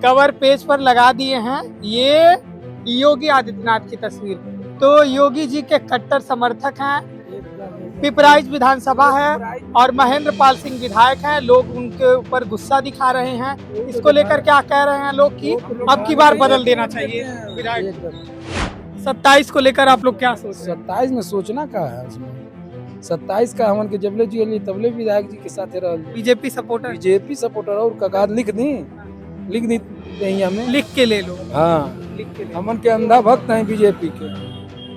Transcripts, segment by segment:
Cover page पर लगा दिए हैं ये योगी आदित्यनाथ की तस्वीर। तो योगी जी के कट्टर समर्थक हैं। पिपराइच विधानसभा है और महेंद्र पाल सिंह विधायक हैं। लोग उनके ऊपर गुस्सा दिखा रहे हैं। इसको लेकर क्या कह रहे हैं लोग कि अब की बार बदल देना चाहिए विधायक। 27 को लेकर आप लोग क्या सोच रहे हैं? 27 में सोचना का है उसमें। 27 का हमन के जबले जी तबले विधायक जी के साथ रहल। बीजेपी सपोर्टर बीजेपी सपोर्टर और कागज लिख दी हमें लिख के ले लो। हाँ, लिख के ले लो। हमन के अंधा भक्त हैं बीजेपी के।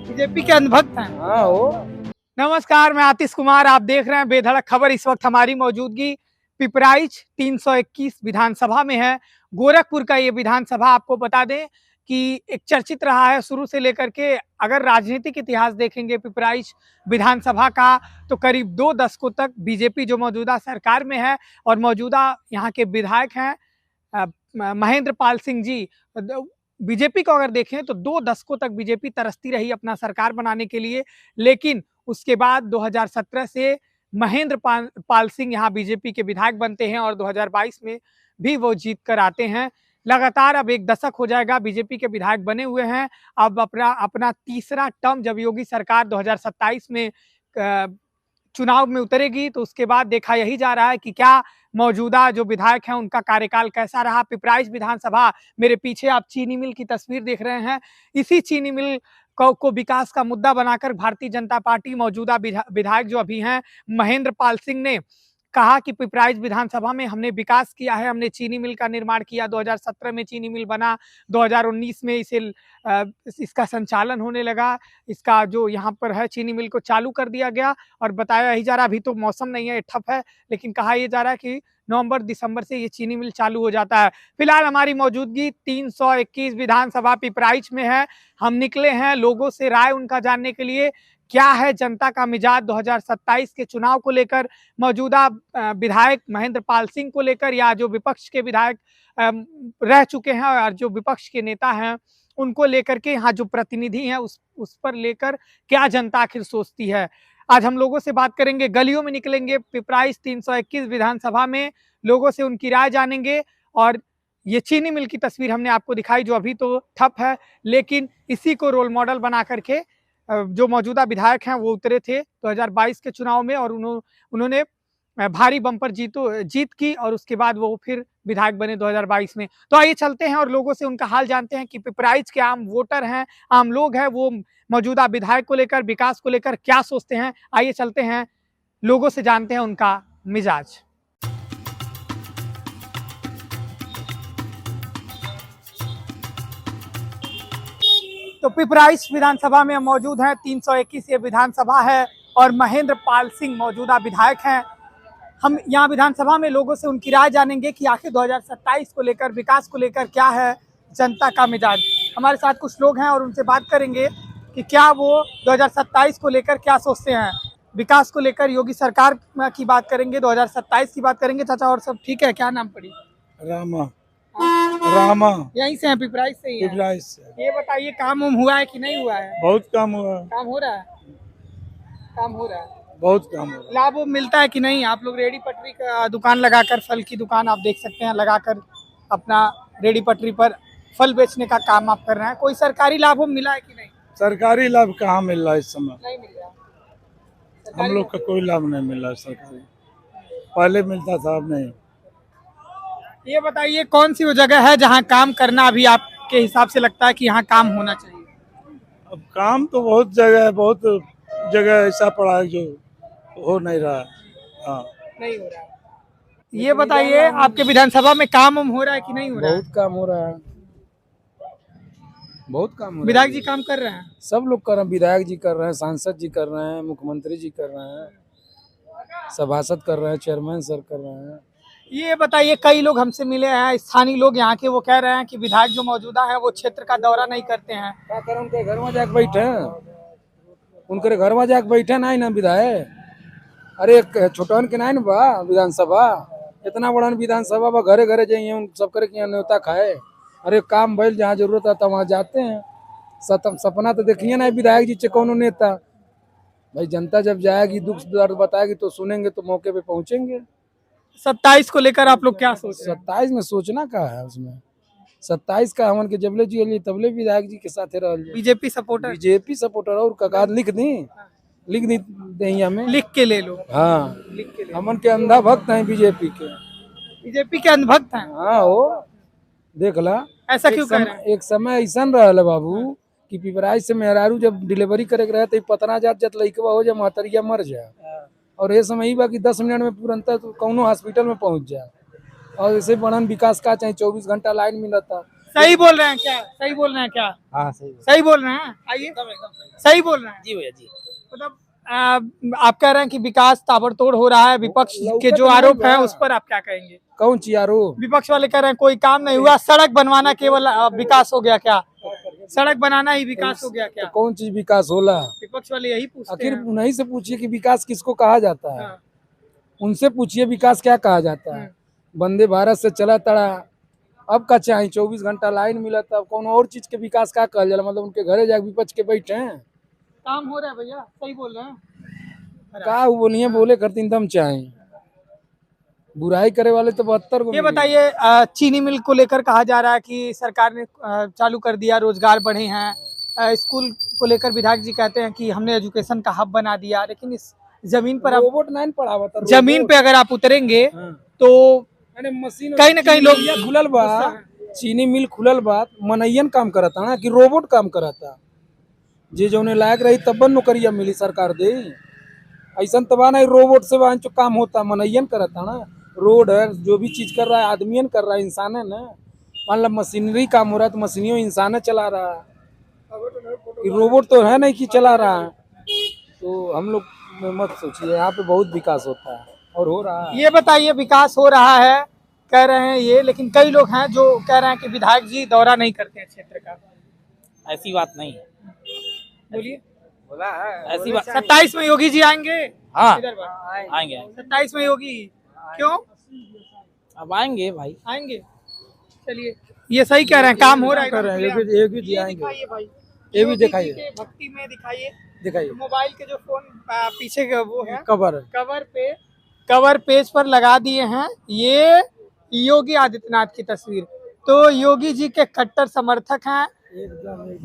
बीजेपी के अंधभक्त हैं। हाँ हो। नमस्कार, मैं आतिश कुमार, आप देख रहे हैं बेधड़क खबर। इस वक्त हमारी मौजूदगी पिपराइच 321 विधानसभा में है। गोरखपुर का ये विधानसभा आपको बता दें कि एक चर्चित रहा है शुरू से लेकर के। अगर राजनीतिक इतिहास देखेंगे पिपराइच विधानसभा का तो करीब 2 दशकों तक बीजेपी जो मौजूदा सरकार में है और मौजूदा यहाँ के विधायक हैं महेंद्र पाल सिंह जी, बीजेपी को अगर देखें तो 2 दशकों तक बीजेपी तरसती रही अपना सरकार बनाने के लिए। लेकिन उसके बाद 2017 से महेंद्र पाल सिंह यहाँ बीजेपी के विधायक बनते हैं और 2022 में भी वो जीत कर आते हैं। लगातार अब 1 दशक हो जाएगा बीजेपी के विधायक बने हुए हैं। अब अपना तीसरा टर्म जब योगी सरकार 2027 में चुनाव में उतरेगी तो उसके बाद देखा यही जा रहा है कि क्या मौजूदा जो विधायक हैं उनका कार्यकाल कैसा रहा। पिपराइच विधानसभा, मेरे पीछे आप चीनी मिल की तस्वीर देख रहे हैं। इसी चीनी मिल को विकास का मुद्दा बनाकर भारतीय जनता पार्टी मौजूदा विधायक जो अभी हैं महेंद्र पाल सिंह ने कहा कि पिपराइच विधानसभा में हमने विकास किया है, हमने चीनी मिल का निर्माण किया। 2017 में चीनी मिल बना, 2019 में इसका संचालन होने लगा। इसका जो यहाँ पर है चीनी मिल को चालू कर दिया गया और बताया ही जा रहा, अभी तो मौसम नहीं है, ठप है, लेकिन कहा यह जा रहा है कि नवंबर दिसंबर से ये चीनी मिल चालू हो जाता है। फिलहाल हमारी मौजूदगी 321 विधानसभा पिपराइच में है। हम निकले हैं लोगों से राय उनका जानने के लिए, क्या है जनता का मिजाज 2027 के चुनाव को लेकर, मौजूदा विधायक महेंद्र पाल सिंह को लेकर, या जो विपक्ष के विधायक रह चुके हैं और जो विपक्ष के नेता हैं उनको लेकर के, यहाँ जो प्रतिनिधि हैं उस पर लेकर क्या जनता आखिर सोचती है। आज हम लोगों से बात करेंगे, गलियों में निकलेंगे, पिपराइच 321 विधानसभा में लोगों से उनकी राय जानेंगे। और ये चीनी मिल की तस्वीर हमने आपको दिखाई जो अभी तो ठप है, लेकिन इसी को रोल मॉडल बना करके जो मौजूदा विधायक हैं वो उतरे थे 2022 के चुनाव में और उन्होंने भारी बम्पर जीत की और उसके बाद वो फिर विधायक बने 2022 में। तो आइए चलते हैं और लोगों से उनका हाल जानते हैं कि पिपराइच के आम वोटर हैं, आम लोग हैं, वो मौजूदा विधायक को लेकर, विकास को लेकर क्या सोचते हैं। आइए चलते हैं लोगों से जानते हैं उनका मिजाज। तो पिपराइच विधानसभा में मौजूद हैं, 321 ये विधानसभा है और महेंद्र पाल सिंह मौजूदा विधायक हैं। हम यहाँ विधानसभा में लोगों से उनकी राय जानेंगे कि आखिर 2027 को लेकर, विकास को लेकर क्या है जनता का मिजाज। हमारे साथ कुछ लोग हैं और उनसे बात करेंगे कि क्या वो 2027 को लेकर क्या सोचते हैं। विकास को लेकर योगी सरकार की बात करेंगे, 2027 की बात करेंगे। चाचा और सब ठीक है? क्या नाम पड़ी? रामा यहीं से हैं, पिपराइच से ही हैं? पिपराइच से। ये बताइए काम हुआ है कि नहीं हुआ है? बहुत काम हुआ। काम हो रहा है? काम हो रहा है, बहुत काम हो रहा है। लाभ मिलता है कि नहीं? आप लोग रेडी पटरी का दुकान लगाकर, फल की दुकान आप देख सकते हैं लगाकर अपना रेडी पटरी पर फल बेचने का काम आप कर रहे हैं। कोई सरकारी लाभ मिला है कि नहीं? सरकारी लाभ कहाँ मिल रहा है इस समय? नहीं मिल रहा। हम लोग का कोई लाभ नहीं मिल रहा है सरकारी। पहले मिलता था, अब नहीं। ये बताइए कौन सी वो जगह है जहाँ काम करना अभी आपके हिसाब से लगता है कि यहाँ काम होना चाहिए? अब काम तो बहुत जगह है, बहुत जगह ऐसा पड़ा है जो हो नहीं रहा है। हाँ, नहीं हो रहा है। ये बताइए आपके विधानसभा में काम हो रहा है कि नहीं हो रहा है? बहुत काम हो रहा है, बहुत काम हो रहा है। विधायक जी काम कर रहे हैं? सब लोग कर रहे हैं, विधायक जी कर रहे हैं, सांसद जी कर रहे हैं, मुख्यमंत्री जी कर रहे हैं, सभासद कर रहे हैं, चेयरमैन सर कर रहे हैं। ये बताइए, कई लोग हमसे मिले हैं, स्थानीय लोग यहाँ के, वो कह रहे हैं कि विधायक जो मौजूदा है वो क्षेत्र का दौरा नहीं करते हैं। क्या करें, उनके घर में जाके बैठे, उनके घर में जाके बैठे नहीं ना विधायक। अरे छोटन के नहीं बा विधानसभा, इतना बड़ा विधानसभा बा, घरे घरे जाइए उन सब करे कि न्योता खाए। अरे काम भइल, जहाँ जरूरत है वहाँ जाते हैं। सपना तो देखिए ना विधायक जी से कौन नेता। भाई जनता जब जाएगी, दुख दर्द बताएगी तो सुनेंगे, तो मौके पे पहुंचेंगे। 27 को लेकर आप लोग क्या सोच रहे हैं? 27 में सोचना क्या है उसमें? 27 का हमन के जबले जी तबले विधायक जी के साथे रहल बीजेपी सपोर्टर बीजेपी सपोर्टर और ककार लिख दी दहिया में लिख के ले लो, हाँ लिख के ले हमन के अंधा भक्त हैं बीजेपी के। बीजेपी के अंधभक्त हैं। हाँ हो देख ला ऐसा क्यों कह रहे हैं? एक समय ऐसा रहल बाबू कि पिपराइच से मेहरारू जब डिलीवरी करे के रहे तो पतना जात लइकवा हो जाए महतरिया मर जाए, और ये समय ही बा कि 10 मिनट में तुरंत तो कौनो हॉस्पिटल में पहुंच जाए। और ऐसे बड़न विकास का चाहे 24 घंटा लाइन मिलता। सही बोल रहे हैं क्या? सही बोल रहे हैं क्या? हाँ सही बोल रहे हैं। आइए, सही बोल रहे हैं जी भैया जी। मतलब आप कह रहे हैं कि विकास ताबड़तोड़ हो रहा है, विपक्ष के जो आरोप है उस पर आप क्या कहेंगे? कौन सी आरोप? विपक्ष वाले कह रहे हैं कोई काम नहीं हुआ, सड़क बनवाना केवल विकास हो गया क्या? सड़क बनाना ही विकास हो गया क्या? तो कौन चीज विकास होला? विपक्ष वाले यही पूछते आखिर हैं। उन्हीं से पूछिए कि विकास किसको कहा जाता है। हाँ। उनसे पूछिए विकास क्या कहा जाता है। वंदे भारत से चला तड़ा, अब का चाहे 24 घंटा लाइन मिला था, कौन और चीज के विकास का कहल जाला? मतलब उनके घरे जाके विपक्ष के बैठे हैं। काम हो रहा है भैया, सही बोल रहे हैं। का बोलिए बोले करतीन दम चाहे, बुराई करे वाले तो 72 को ये बताइए, चीनी मिल को लेकर कहा जा रहा है कि सरकार ने चालू कर दिया, रोजगार बढ़े हैं। स्कूल को लेकर विधायक जी कहते हैं कि हमने एजुकेशन का हब बना दिया, लेकिन इस जमीन पर आप रोबोट नहीं पढ़ावा था। जमीन पे अगर आप उतरेंगे तो मशीन कहीं ना कहीं लोग खुलल बा, चीनी मिल खुलल बा, मनैयन काम करता ना कि रोबोट काम करता। जे जौने लायक रही तब नौकरिया मिली सरकार दे, ऐसा तबा नहीं रोबोट से जो काम होता मनैयन करता ना। रोड है, जो भी चीज कर रहा है आदमियन कर रहा है, इंसान है ना। मान लो मशीनरी काम हो रहा है तो मशीनियों इंसान चला रहा है, रोबोट तो है नहीं कि चला रहा है। तो हम लोग मत सोचिए, यहाँ पे बहुत विकास होता है और हो रहा है। ये बताइए, विकास हो रहा है कह रहे हैं ये, लेकिन कई लोग हैं जो कह रहे हैं कि विधायक जी दौरा नहीं करते हैं क्षेत्र का। ऐसी बात नहीं है। बोलिए, बोला है ऐसी बात। 27 में योगी जी आएंगे। हाँ इधर बात। आएंगे 27 में योगी क्यों अब आएंगे भाई। आएंगे? चलिए, ये सही कह रहे हैं, काम हो रहा है। कर रहे हैं, ये भी ये आएंगे। दिखाइए भाई, ये भी योगी जी दिखाइए। के भक्ति में दिखाइए। दिखाइए मोबाइल के जो फोन पीछे का वो है कवर कवर पेज पर लगा दिए हैं, ये योगी आदित्यनाथ की तस्वीर। तो योगी जी के कट्टर समर्थक हैं।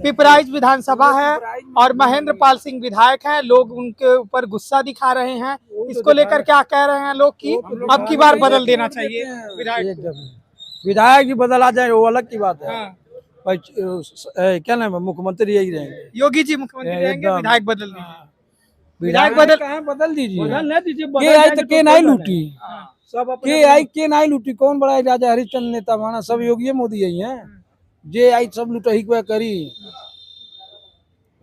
पिपराइच विधानसभा है और महेंद्र पाल सिंह विधायक हैं। लोग उनके ऊपर गुस्सा दिखा रहे हैं। इसको लेकर क्या कह रहे हैं लोग कि अब की बार बदल देना चाहिए विधायक को। विधायक जी बदला जाए वो अलग की बात है। हाँ, क्या नाम है, मुख्यमंत्री यही रहेंगे। योगी जी मुख्यमंत्री रहेंगे, एकदम। विधायक बदल दीजिए। विधायक बदल दीजिए। के आई तो के नहीं लूटी, सब के आई के नहीं लूटी। कौन बड़ा राजा हरिश्चंद्र नेता माना, सब योगी मोदी यही है। जे आई सब लुटही को करी।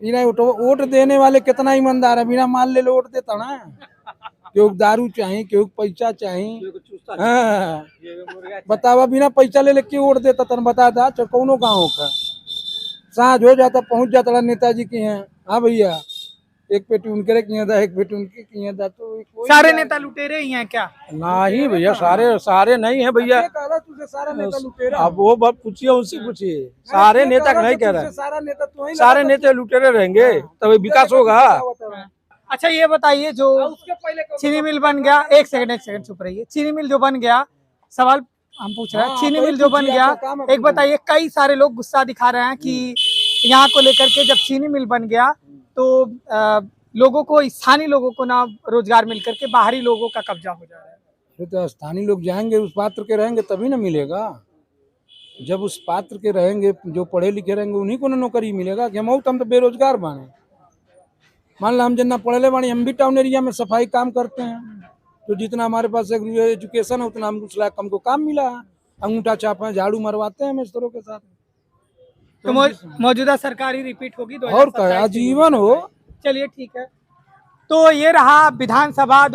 वोट देने वाले कितना ईमानदार है, बिना माल ले लो वोट देता ना। क्यों दारू चाहिए, क्यों पैसा चाहिए। हाँ बतावा, बिना पैसा ले लेके वोट देता तन बता दा कौनो गाँव का। साँझ हो जाता पहुंच जाता नेताजी के यहाँ। हाँ भैया, एक पेटी उनके किया था, एक पेटी उनके किया था। तो सारे नेता लुटेरे ही हैं क्या? नहीं भैया, सारे नहीं है भैया। सारा नेता लुटेरा। अब वो बात पूछिए, उनसे पूछिए। सारे नेता नहीं कह रहे, सारे नेता लुटेरे रहेंगे तभी विकास होगा। अच्छा, ये बताइए, जो चीनी मिल बन गया, एक सेकंड चुप रहिए। चीनी मिल जो बन गया, सवाल हम पूछ रहे हैं, चीनी मिल जो बन गया, एक बताइए, कई सारे लोग गुस्सा दिखा रहे हैं कि यहाँ को लेकर के जब चीनी मिल बन गया तो लोगों को, स्थानीय लोगों को ना रोजगार मिल करके बाहरी लोगों का कब्जा हो जा रहा है। तो स्थानीय लोग जाएंगे, उस पात्र के रहेंगे तभी ना मिलेगा। जब उस पात्र के रहेंगे, जो पढ़े लिखे रहेंगे, उन्हीं को ना नौकरी मिलेगा। कि हम तो बेरोजगार बने। मान लो हम जितना पढ़े बानी, हम भी टाउन एरिया में सफाई काम करते हैं। तो जितना हमारे पास एजुकेशन है उतना हमको काम मिला। अंगूठा छापा, झाड़ू मरवाते हैं मिस्त्रों के साथ। तो मौजूदा सरकार ही रिपीट होगी और क्या, आजीवन हो। चलिए ठीक है। तो ये रहा विधानसभा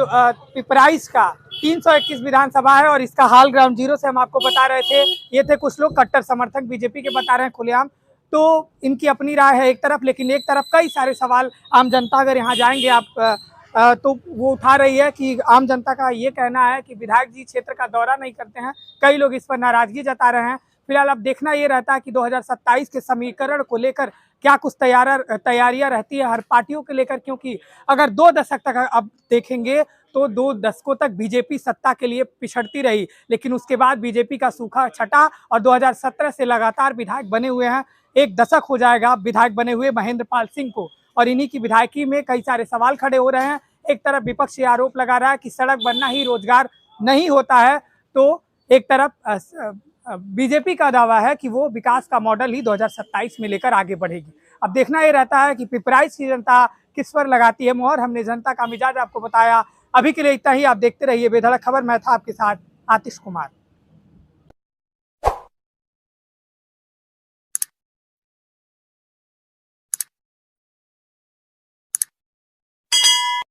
पिपराइच का 321 विधानसभा है और इसका हाल ग्राउंड जीरो से हम आपको बता रहे थे। ये थे कुछ लोग कट्टर समर्थक बीजेपी के, बता रहे हैं खुलेआम। तो इनकी अपनी राय है एक तरफ, लेकिन एक तरफ कई सारे सवाल आम जनता, अगर यहाँ जाएंगे आप तो वो उठा रही है कि आम जनता का ये कहना है कि विधायक जी क्षेत्र का दौरा नहीं करते हैं। कई लोग इस पर नाराजगी जता रहे हैं। फिलहाल अब देखना ये रहता है कि 2027 के समीकरण को लेकर क्या कुछ तैयारियां रहती है हर पार्टियों के लेकर, क्योंकि अगर 2 दशक तक अब देखेंगे तो 2 दशकों तक बीजेपी सत्ता के लिए पिछड़ती रही, लेकिन उसके बाद बीजेपी का सूखा छटा और 2017 से लगातार विधायक बने हुए हैं। 1 दशक हो जाएगा विधायक बने हुए महेंद्र पाल सिंह को, और इन्हीं की विधायकी में कई सारे सवाल खड़े हो रहे हैं। एक तरफ विपक्ष ये आरोप लगा रहा है कि सड़क बनना ही रोजगार नहीं होता है, तो एक तरफ बीजेपी का दावा है कि वो विकास का मॉडल ही 2027 में लेकर आगे बढ़ेगी। अब देखना ये रहता है कि पिपराइच की जनता किस पर लगाती है मोहर। हमने जनता का मिजाज आपको बताया। अभी के लिए इतना ही। आप देखते रहिए बेधड़क खबर। मैं था आपके साथ आतिश कुमार।